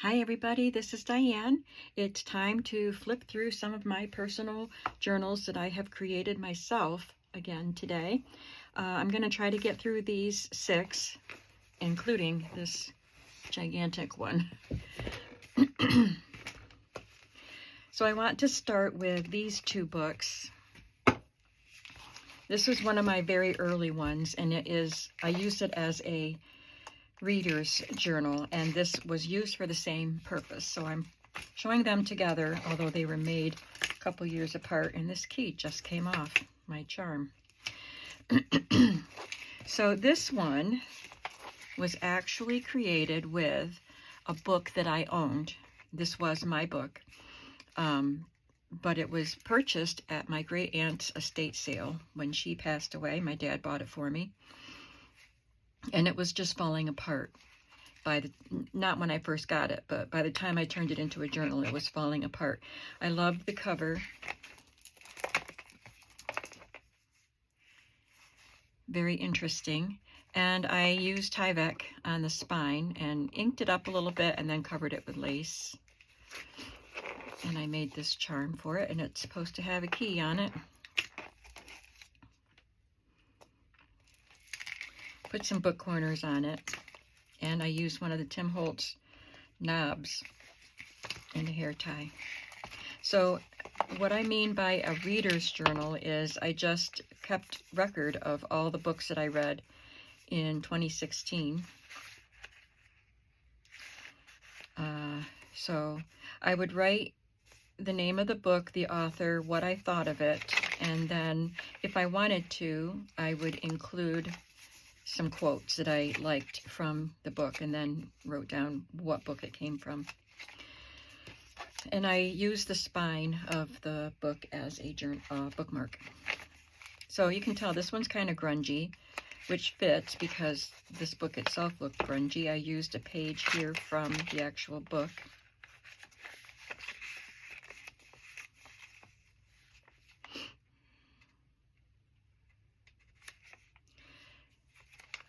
Hi everybody, this is Diane. It's time to flip through some of my personal journals that I have created myself again today. I'm going to try to get through these 6, including this gigantic one. So I want to start with these 2 books. This was one of my very early ones, and I used it as a reader's journal, and this was used for the same purpose. So I'm showing them together, although they were made a couple years apart, and this key just came off my charm. So this one was actually created with a book that I owned. This was my book, but it was purchased at my great aunt's estate sale when she passed away. My dad bought it for me. And it was just falling apart not when I first got it, but by the time I turned it into a journal, it was falling apart. I loved the cover. Very interesting. And I used Tyvek on the spine and inked it up a little bit and then covered it with lace. And I made this charm for it, and it's supposed to have a key on it. Put some book corners on it, and I used one of the Tim Holtz knobs in a hair tie. So what I mean by a reader's journal is I just kept record of all the books that I read in 2016. So I would write the name of the book, the author, what I thought of it, and then if I wanted to, I would include some quotes that I liked from the book, and then wrote down what book it came from. And I used the spine of the book as a bookmark. So you can tell this one's kind of grungy, which fits because this book itself looked grungy. I used a page here from the actual book.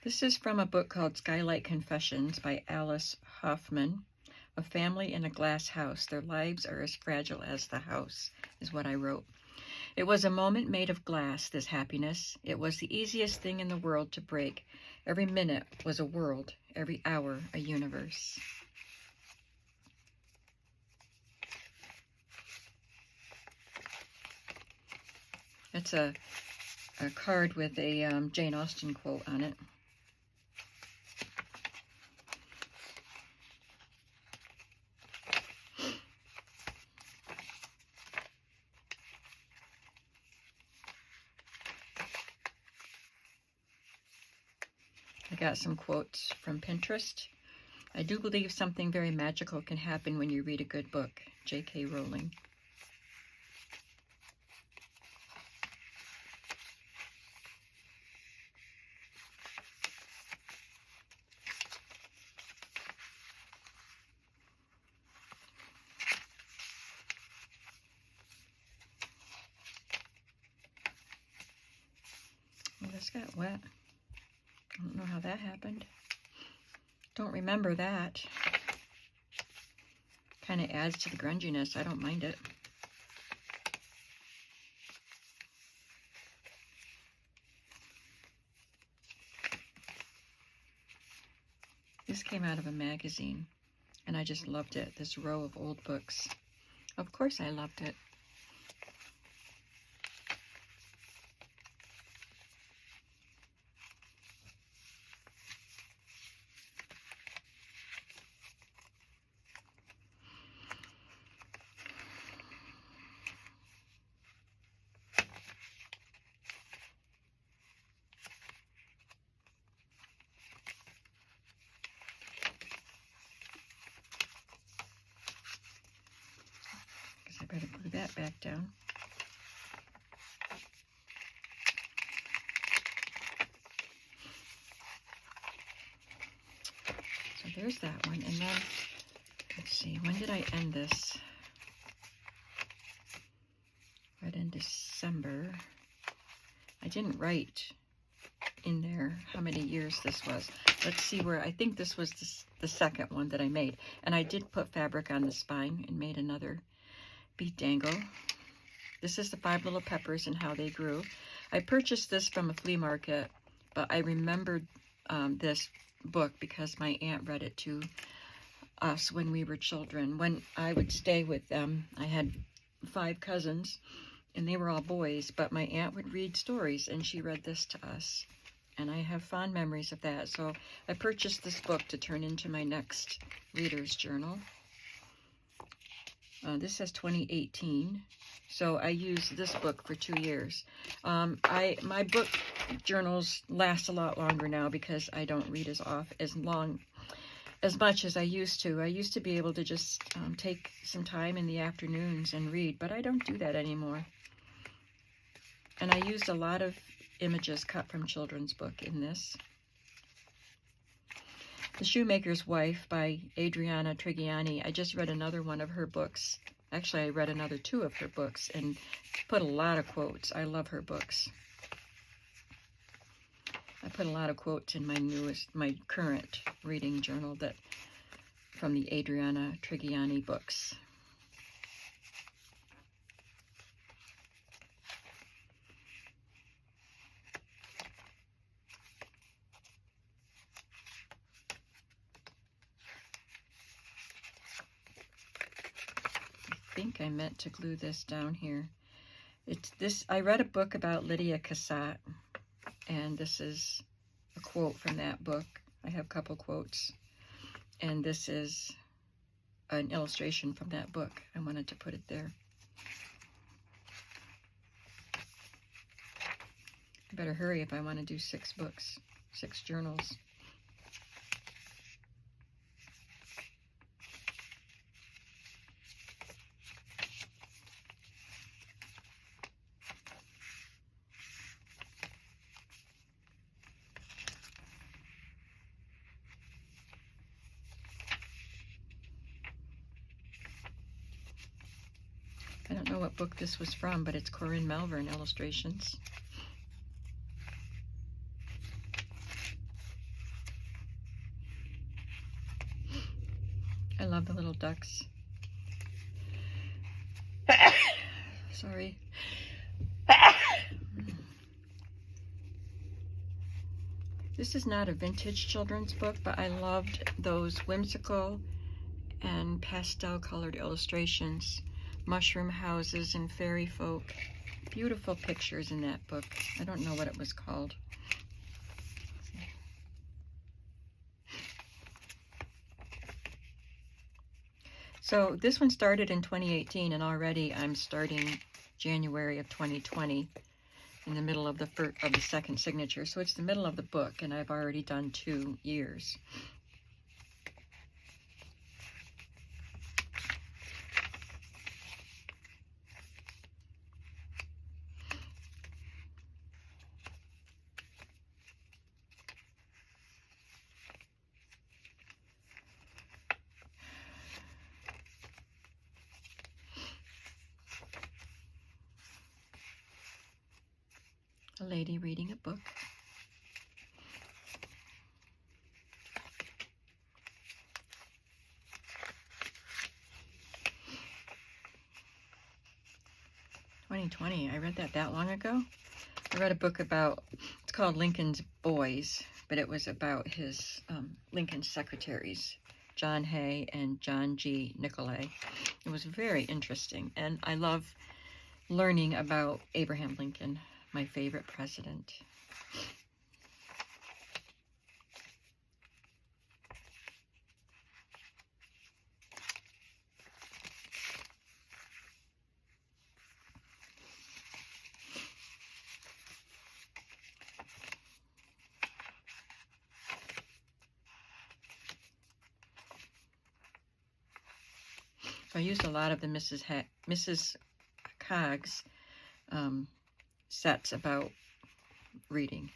This is from a book called Skylight Confessions by Alice Hoffman. A family in a glass house. Their lives are as fragile as the house, is what I wrote. It was a moment made of glass, this happiness. It was the easiest thing in the world to break. Every minute was a world, every hour a universe. It's a card with a Jane Austen quote on it. I got some quotes from Pinterest. I do believe something very magical can happen when you read a good book. J.K. Rowling. Well, this got wet. I don't know how that happened. Don't remember that. Kind of adds to the grunginess. I don't mind it. This came out of a magazine, and I just loved it. This row of old books. Of course I loved it. I better put that back down. So there's that one. And then, let's see, when did I end this? Right in December. I didn't write in there how many years this was. let's see where, I think this was the second one that I made. And I did put fabric on the spine and made another bead dangle. This is the 5 Little Peppers and how they grew. I purchased this from a flea market, but I remembered this book because my aunt read it to us when we were children. When I would stay with them, I had 5 cousins, and they were all boys, but my aunt would read stories, and she read this to us. And I have fond memories of that. So I purchased this book to turn into my next reader's journal. This says 2018. So I used this book for 2 years. My book journals last a lot longer now because I don't read as much as I used to. I used to be able to just take some time in the afternoons and read, but I don't do that anymore. And I used a lot of images cut from children's book in this. The Shoemaker's Wife by Adriana Trigiani. I just read another one of her books. Actually, I read another 2 of her books and put a lot of quotes. I love her books. I put a lot of quotes in my current reading journal from the Adriana Trigiani books. I think I meant to glue this down here. I read a book about Lydia Cassat, and this is a quote from that book. I have a couple quotes, and this is an illustration from that book. I wanted to put it there. I better hurry if I want to do 6 books, 6 journals. I don't know what book this was from, but it's Corinne Malvern illustrations. I love the little ducks. Sorry. This is not a vintage children's book, but I loved those whimsical and pastel colored illustrations. Mushroom houses and fairy folk. Beautiful pictures in that book. I don't know what it was called. So this one started in 2018, and already I'm starting January of 2020 in the middle of the second signature. So it's the middle of the book, and I've already done 2 years. A lady reading a book. I read that long ago. I read a book about, it's called Lincoln's Boys, but it was about his Lincoln's secretaries, John Hay and John G. Nicolay. It was very interesting, and I love learning about Abraham Lincoln, my favorite president. I used a lot of the Mrs. Coggs sets about reading.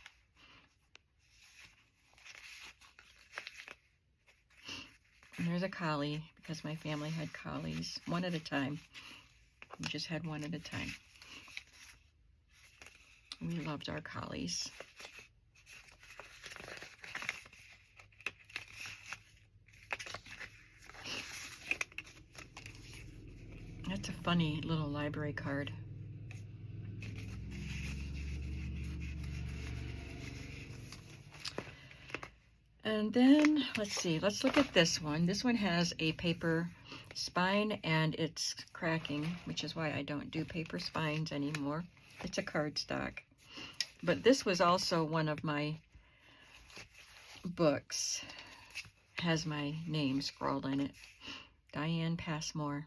And there's a collie, because my family had collies, one at a time. We just had one at a time. We loved our collies. That's a funny little library card. And then, let's see, let's look at this one. This one has a paper spine and it's cracking, which is why I don't do paper spines anymore. It's a cardstock. But this was also one of my books. Has my name scrawled in it. Diane Passmore.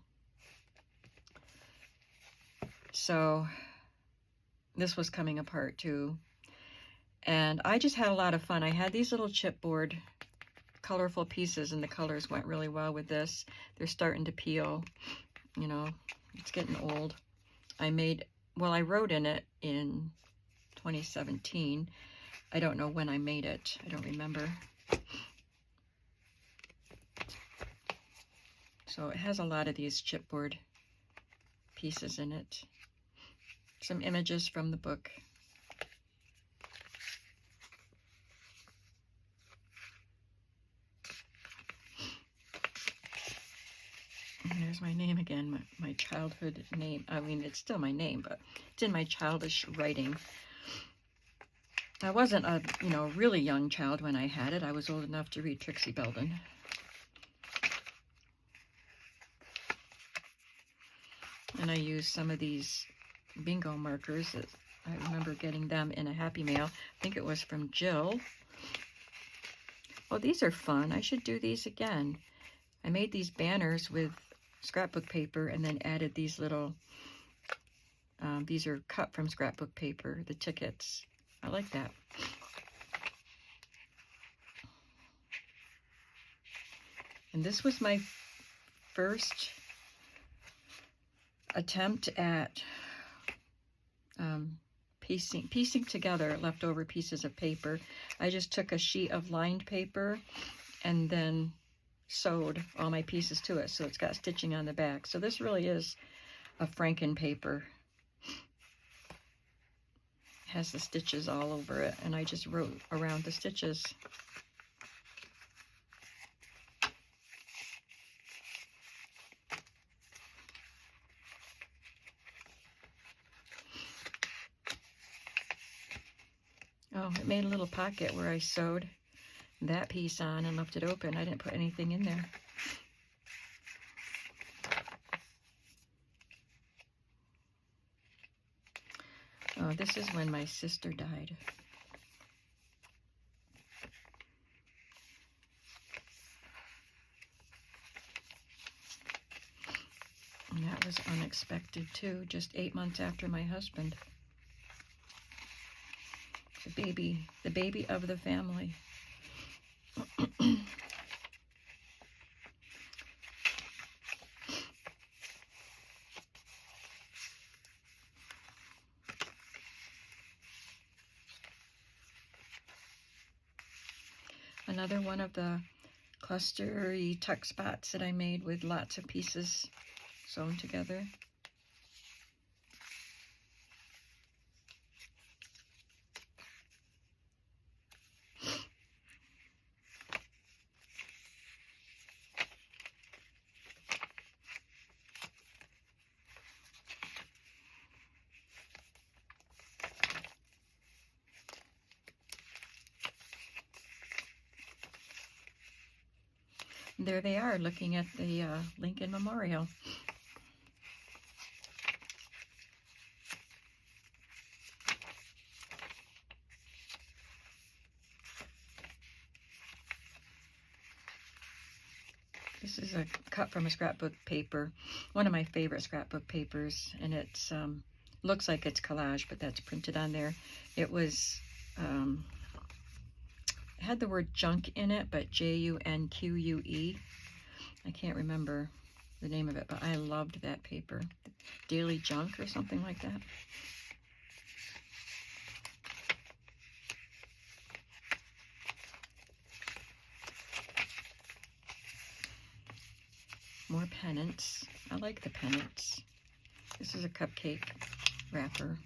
So this was coming apart too. And I just had a lot of fun. I had these little chipboard colorful pieces and the colors went really well with this. They're starting to peel, you know, it's getting old. I wrote in it in 2017. I don't know when I made it. I don't remember. So it has a lot of these chipboard pieces in it. Some images from the book. And there's my name again, my childhood name. I mean, it's still my name, but it's in my childish writing. I wasn't a, really young child when I had it. I was old enough to read Trixie Belden. And I used some of these bingo markers. I remember getting them in a Happy Mail. I think it was from Jill. Oh, these are fun. I should do these again. I made these banners with scrapbook paper and then added these little, these are cut from scrapbook paper, the tickets. I like that. And this was my first attempt at piecing together leftover pieces of paper. I just took a sheet of lined paper and then sewed all my pieces to it, so it's got stitching on the back. So this really is a Franken paper. It has the stitches all over it, and I just wrote around the stitches. Oh, it made a little pocket where I sewed that piece on and left it open. I didn't put anything in there. Oh, this is when my sister died. And that was unexpected too, just 8 months after my husband. The baby of the family. Another one of the clustery tuck spots that I made with lots of pieces sewn together. There they are, looking at the Lincoln Memorial. This is a cut from a scrapbook paper, one of my favorite scrapbook papers, and it's looks like it's collage, but that's printed on there. It was had the word junk in it, but Junque. I can't remember the name of it, but I loved that paper. Daily Junk or something like that. More pennants. I like the pennants. This is a cupcake wrapper.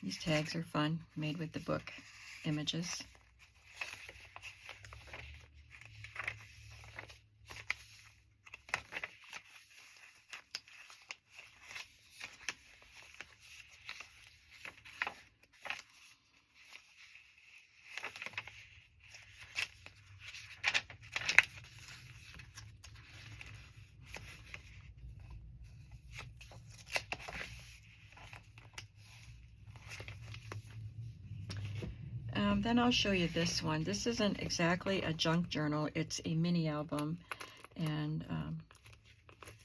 These tags are fun, made with the book images. Then I'll show you this one. This isn't exactly a junk journal. It's a mini album. And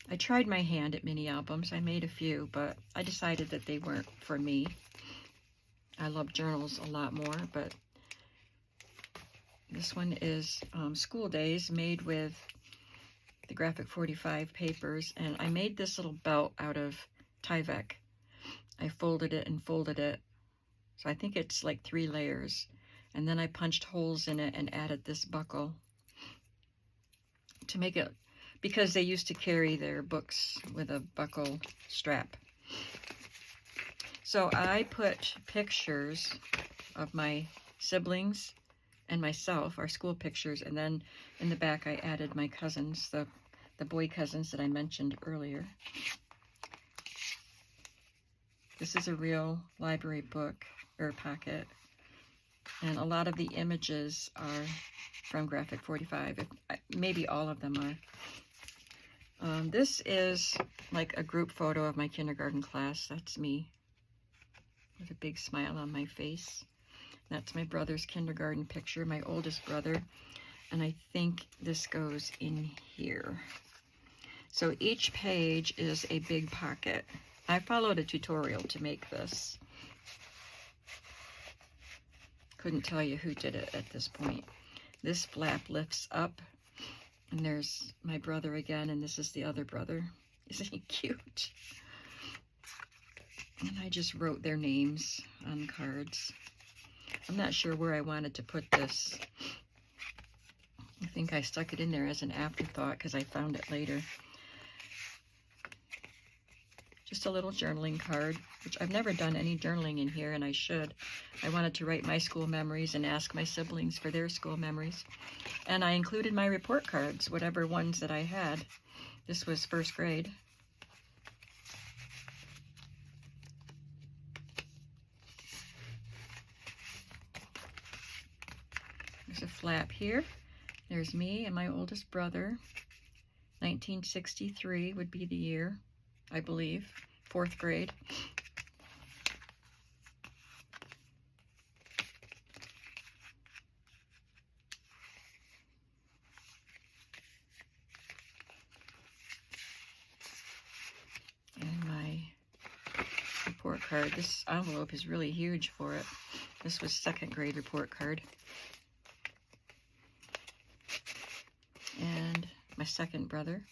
I tried my hand at mini albums. I made a few, but I decided that they weren't for me. I love journals a lot more, but this one is School Days, made with the Graphic 45 papers. And I made this little belt out of Tyvek. I folded it and folded it. So I think it's like 3 layers. And then I punched holes in it and added this buckle to make it, because they used to carry their books with a buckle strap. So I put pictures of my siblings and myself, our school pictures, and then in the back I added my cousins, the boy cousins that I mentioned earlier. This is a real library book or pocket. And a lot of the images are from Graphic 45. Maybe all of them are. This is like a group photo of my kindergarten class. That's me with a big smile on my face. That's my brother's kindergarten picture, my oldest brother. And I think this goes in here. So each page is a big pocket. I followed a tutorial to make this. Couldn't tell you who did it at this point. This flap lifts up, and there's my brother again, and this is the other brother. Isn't he cute? And I just wrote their names on cards. I'm not sure where I wanted to put this. I think I stuck it in there as an afterthought because I found it later. Just a little journaling card, which I've never done any journaling in here, and I should. I wanted to write my school memories and ask my siblings for their school memories. And I included my report cards, whatever ones that I had. This was first grade. There's a flap here. There's me and my oldest brother. 1963 would be the year, I believe, 4th grade. And my report card. This envelope is really huge for it. This was 2nd grade report card. And my second brother.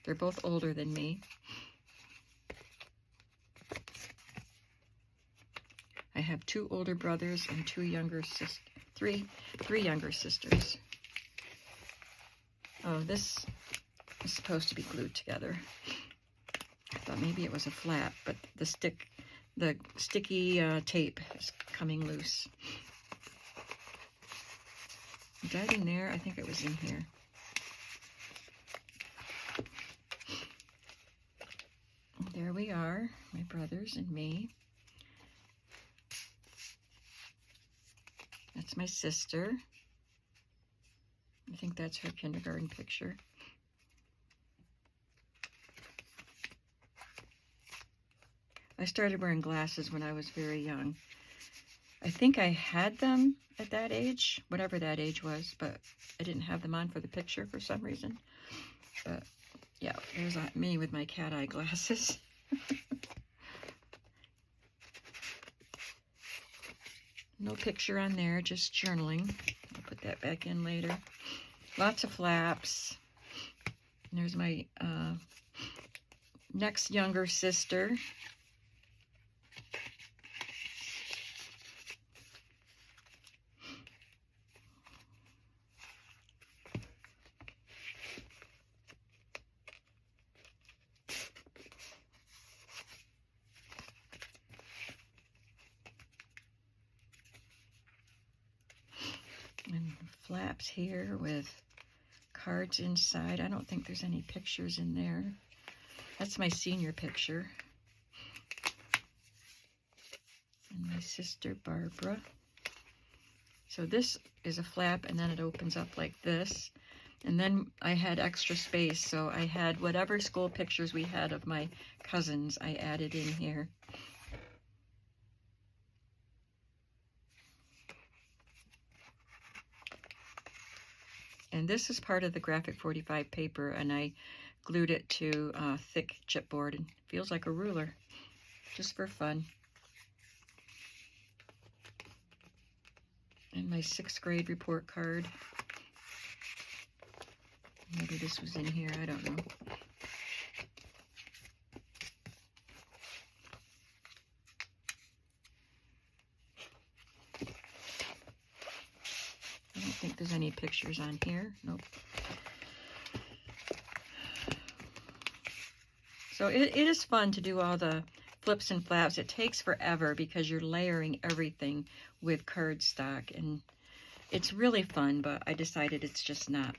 They're both older than me. I have 2 older brothers and 2 younger sisters, three younger sisters. Oh, this is supposed to be glued together. I thought maybe it was a flap, but the sticky tape is coming loose. Is that in there? I think it was in here. There we are, my brothers and me. That's my sister. I think that's her kindergarten picture. I started wearing glasses when I was very young. I think I had them at that age, whatever that age was, but I didn't have them on for the picture for some reason. But yeah, there's me with my cat eye glasses. No picture on there, just journaling. I'll put that back in later. Lots of flaps. And there's my next younger sister. flaps here with cards inside. I don't think there's any pictures in there. That's my senior picture. And my sister Barbara. So this is a flap, and then it opens up like this. And then I had extra space, so I had whatever school pictures we had of my cousins, I added in here. And this is part of the Graphic 45 paper, and I glued it to thick chipboard, and feels like a ruler, just for fun. And my 6th grade report card. Maybe this was in here, I don't know. I don't think there's any pictures on here. Nope. So it is fun to do all the flips and flaps. It takes forever because you're layering everything with cardstock, and it's really fun, but I decided it's just not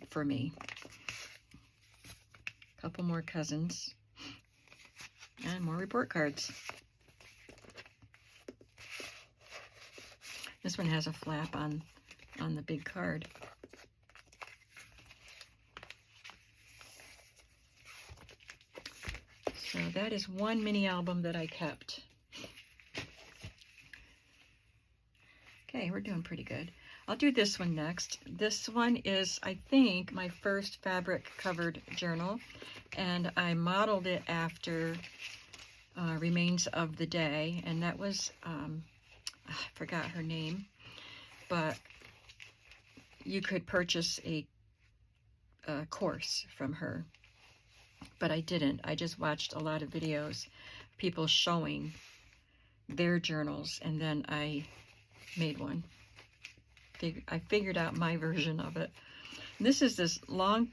for me. A couple more cousins and more report cards. This one has a flap on the big card. So that is one mini album that I kept. Okay, we're doing pretty good. I'll do this one next. This one is, I think, my first fabric covered journal, and I modeled it after Remains of the Day, and that was, I forgot her name, but you could purchase a course from her. But I didn't. I just watched a lot of videos, people showing their journals, and then I made one. I figured out my version of it. This is this long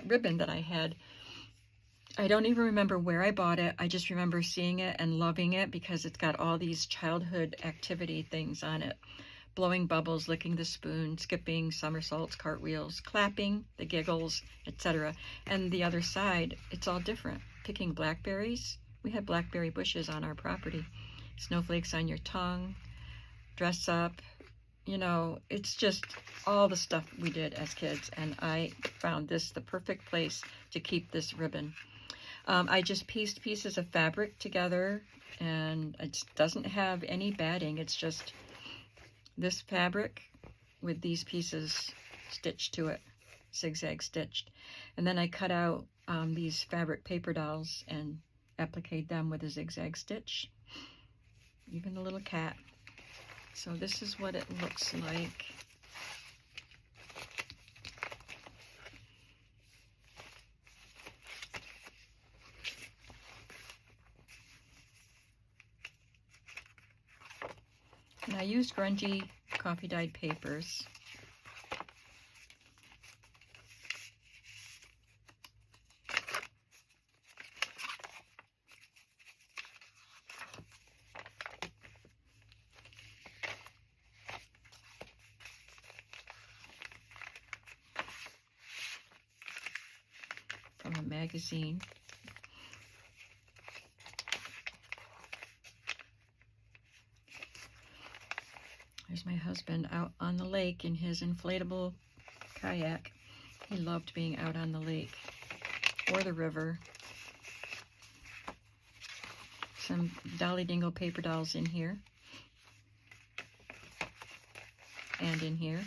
ribbon that I had. I don't even remember where I bought it. I just remember seeing it and loving it because it's got all these childhood activity things on it. Blowing bubbles, licking the spoon, skipping, somersaults, cartwheels, clapping, the giggles, etc. And the other side, it's all different. Picking blackberries. We had blackberry bushes on our property. Snowflakes on your tongue. Dress up. You know, it's just all the stuff we did as kids. And I found this the perfect place to keep this ribbon. I just pieced pieces of fabric together, and it doesn't have any batting. It's just this fabric with these pieces stitched to it, zigzag stitched. And then I cut out these fabric paper dolls and appliqued them with a zigzag stitch. Even a little cat. So this is what it looks like. And I used grungy coffee dyed papers. From a magazine. There's my husband out on the lake in his inflatable kayak. He loved being out on the lake or the river. Some Dolly Dingle paper dolls in here. And in here.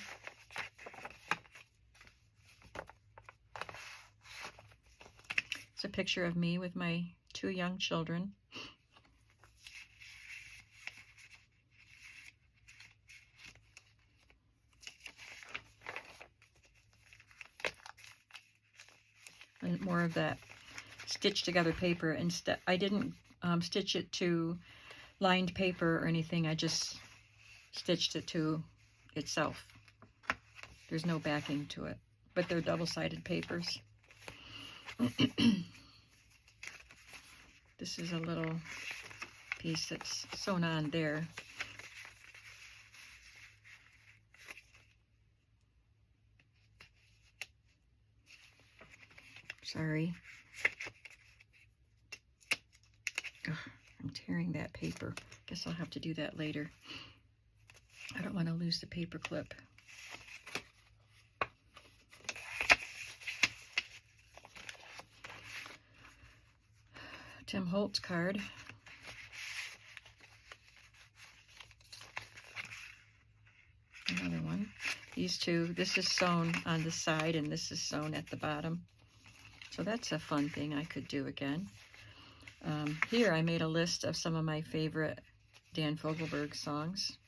It's a picture of me with my 2 young children. And more of that stitched together paper. Instead, I didn't stitch it to lined paper or anything. I just stitched it to itself. There's no backing to it, but they're double-sided papers. This is a little piece that's sewn on there. Sorry. Ugh, I'm tearing that paper. Guess I'll have to do that later. I don't want to lose the paper clip. Tim Holtz card. Another one. These two, this is sewn on the side and this is sewn at the bottom. So that's a fun thing I could do again. Here I made a list of some of my favorite Dan Fogelberg songs.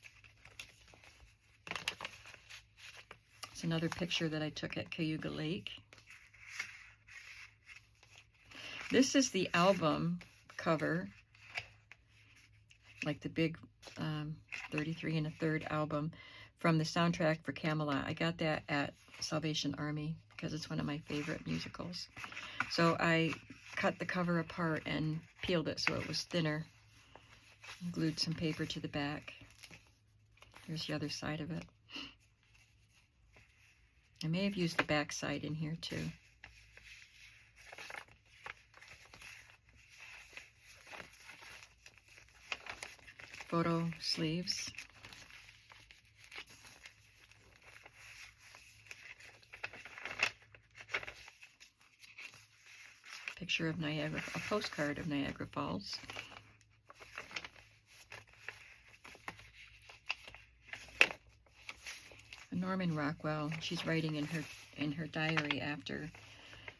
It's another picture that I took at Cayuga Lake. This is the album cover, like the big 33 1/3 album from the soundtrack for Camelot. I got that at Salvation Army because it's one of my favorite musicals. So I cut the cover apart and peeled it so it was thinner. And glued some paper to the back. There's the other side of it. I may have used the back side in here too. Photo sleeves. Picture of Niagara, a postcard of Niagara Falls. Norman Rockwell. She's writing in her diary after,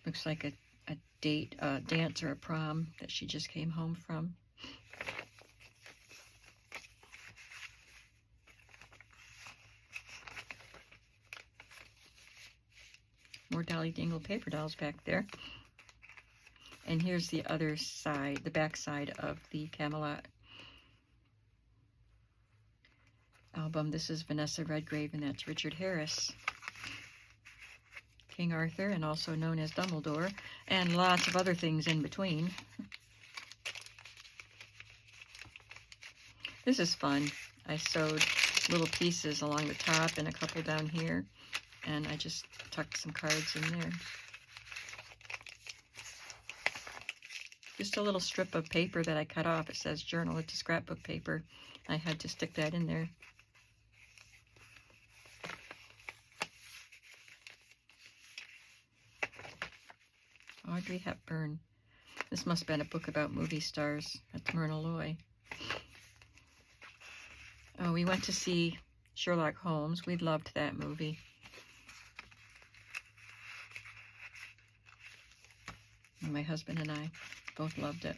looks like a date, a dance or a prom that she just came home from. More Dolly Dingle paper dolls back there. And here's the other side, the back side of the Camelot album. This is Vanessa Redgrave, and that's Richard Harris. King Arthur, and also known as Dumbledore, and lots of other things in between. This is fun. I sewed little pieces along the top and a couple down here, and I just tucked some cards in there. Just a little strip of paper that I cut off. It says journal. It's a scrapbook paper. I had to stick that in there. Audrey Hepburn. This must have been a book about movie stars. That's Myrna Loy. Oh, we went to see Sherlock Holmes. We loved that movie. And my husband and I both loved it.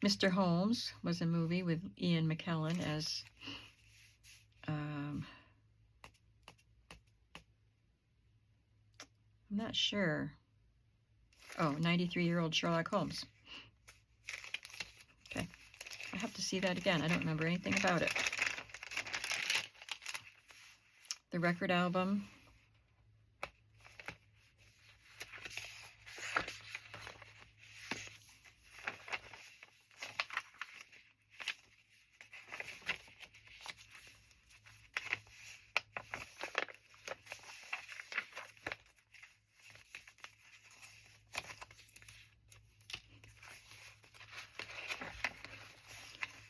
Mr. Holmes was a movie with Ian McKellen as I'm not sure. Oh, 93-year-old Sherlock Holmes. Okay. I have to see that again. I don't remember anything about it. The record album.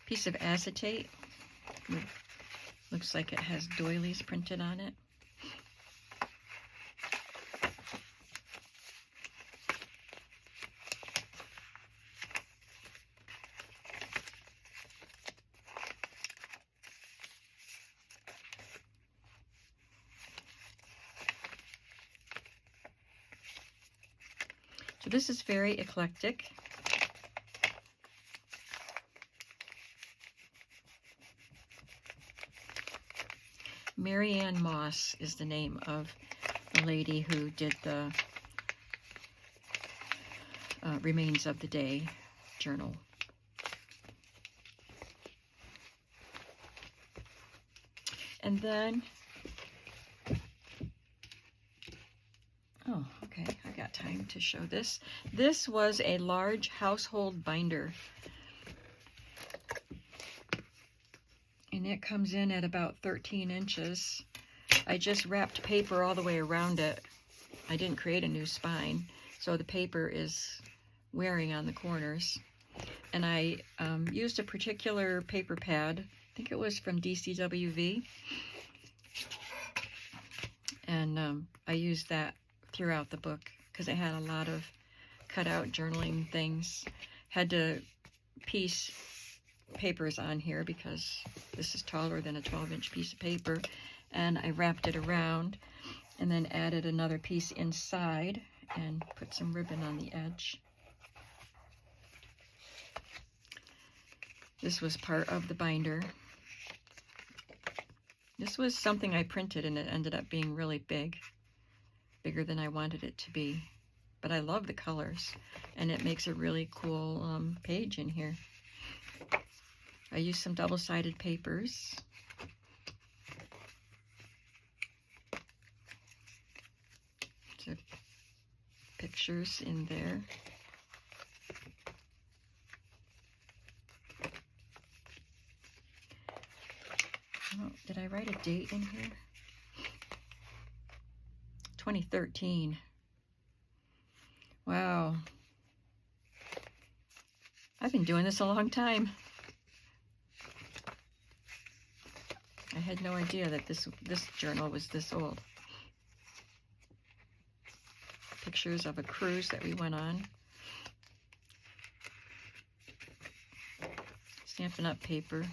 Piece of acetate. Looks like it has doilies printed on it. So this is very eclectic. Mary Ann Moss is the name of the lady who did the Remains of the Day journal. And then, oh, okay, I got time to show this. This was a large household binder. In And it comes in at about 13 inches. I just wrapped paper all the way around it. I didn't create a new spine, so the paper is wearing on the corners. And I used a particular paper pad. I think it was from DCWV. And I used that throughout the book because it had a lot of cutout journaling things. Had to piece papers on here because this is taller than a 12-inch piece of paper. And I wrapped it around and then added another piece inside and put some ribbon on the edge. This was part of the binder. This was something I printed and it ended up being really big, bigger than I wanted it to be. But I love the colors and it makes a really cool page in here. I used some double-sided papers. So pictures in there. Oh, did I write a date in here? 2013. Wow. I've been doing this a long time. I had no idea that this journal was this old. Pictures of a cruise that we went on. Stampin' Up paper.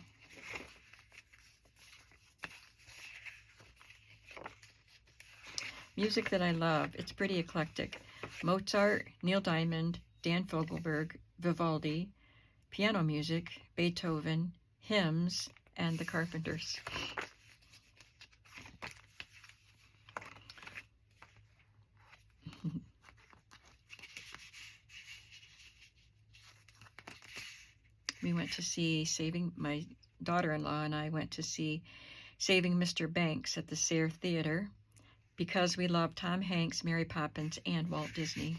Music that I love. It's pretty eclectic. Mozart, Neil Diamond, Dan Fogelberg, Vivaldi, piano music, Beethoven, hymns, and the Carpenters. We went to see my daughter-in-law and I went to see Saving Mr. Banks at the Sayre Theater because we love Tom Hanks, Mary Poppins, and Walt Disney.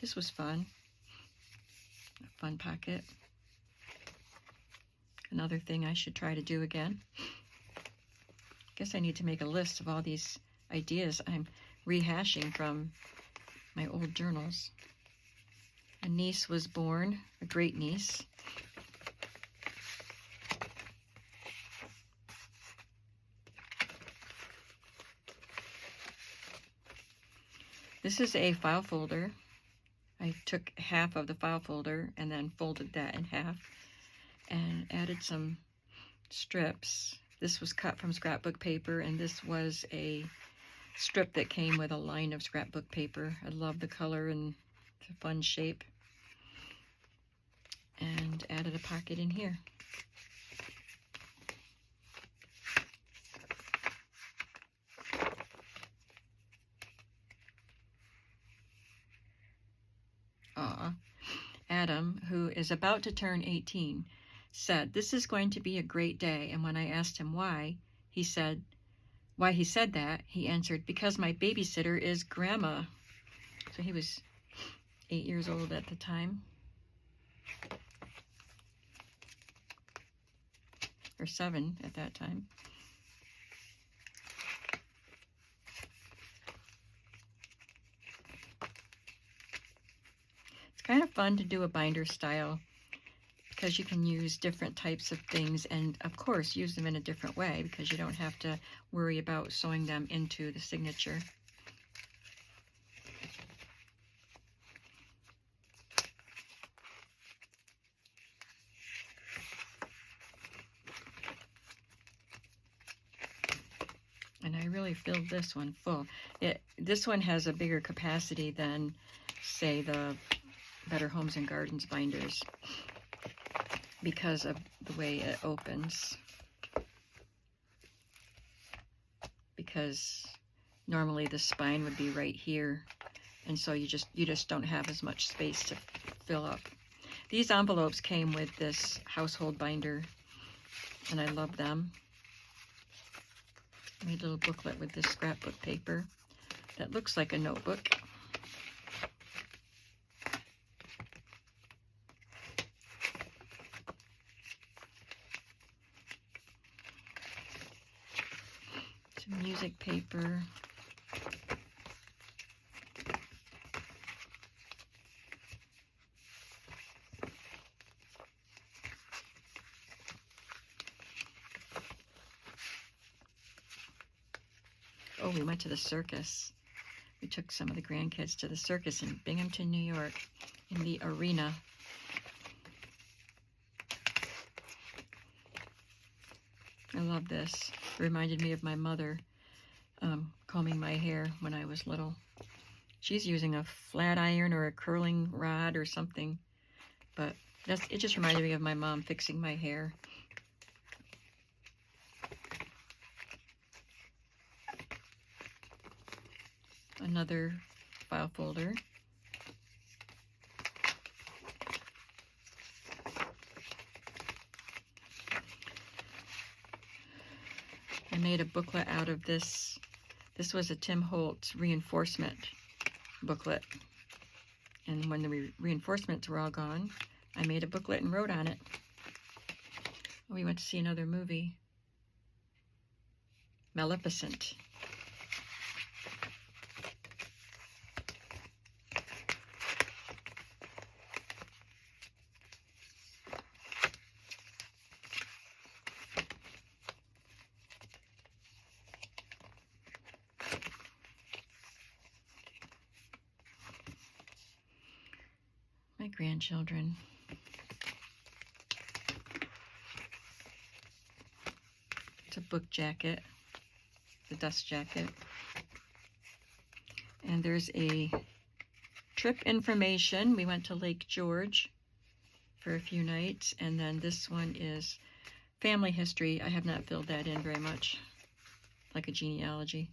This was fun. A fun pocket. Another thing I should try to do again. Guess I need to make a list of all these ideas I'm rehashing from my old journals. A niece was born, a great niece. This is a file folder. I took half of the file folder and then folded that in half and added some strips. This was cut from scrapbook paper, and this was a strip that came with a line of scrapbook paper. I love the color and the fun shape. And added a pocket in here. Adam, who is about to turn 18, said, "This is going to be a great day." And when I asked him why he said that, he answered, "Because my babysitter is Grandma." So he was 8 years old at the time. Or 7 at that time. It's kind of fun to do a binder style because you can use different types of things and of course use them in a different way because you don't have to worry about sewing them into the signature. And I really filled this one full. This one has a bigger capacity than, say, the Better Homes and Gardens binders because of the way it opens. Because normally the spine would be right here, and so you just don't have as much space to fill up. These envelopes came with this household binder, and I love them. My little booklet with this scrapbook paper that looks like a notebook. music paper. Oh, we went to the circus. We took some of the grandkids to the circus in Binghamton, New York, in the arena. I love this. It reminded me of my mother combing my hair when I was little. She's using a flat iron or a curling rod or something, but it just reminded me of my mom fixing my hair. Another file folder. I made a booklet out of this. This was a Tim Holtz reinforcement booklet. And when the reinforcements were all gone, I made a booklet and wrote on it. We went to see another movie, Maleficent. My grandchildren. It's a book jacket, the dust jacket. And there's a trip information. We went to Lake George for a few nights. And then this one is family history. I have not filled that in very much, like a genealogy.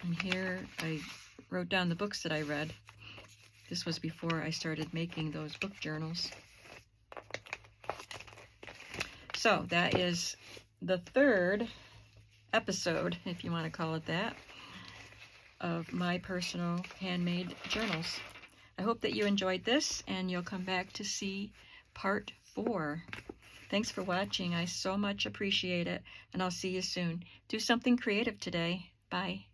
And here I wrote down the books that I read. This was before I started making those book journals. So that is the third episode, if you want to call it that, of my personal handmade journals. I hope that you enjoyed this and you'll come back to see part 4. Thanks for watching. I so much appreciate it, and I'll see you soon. Do something creative today. Bye.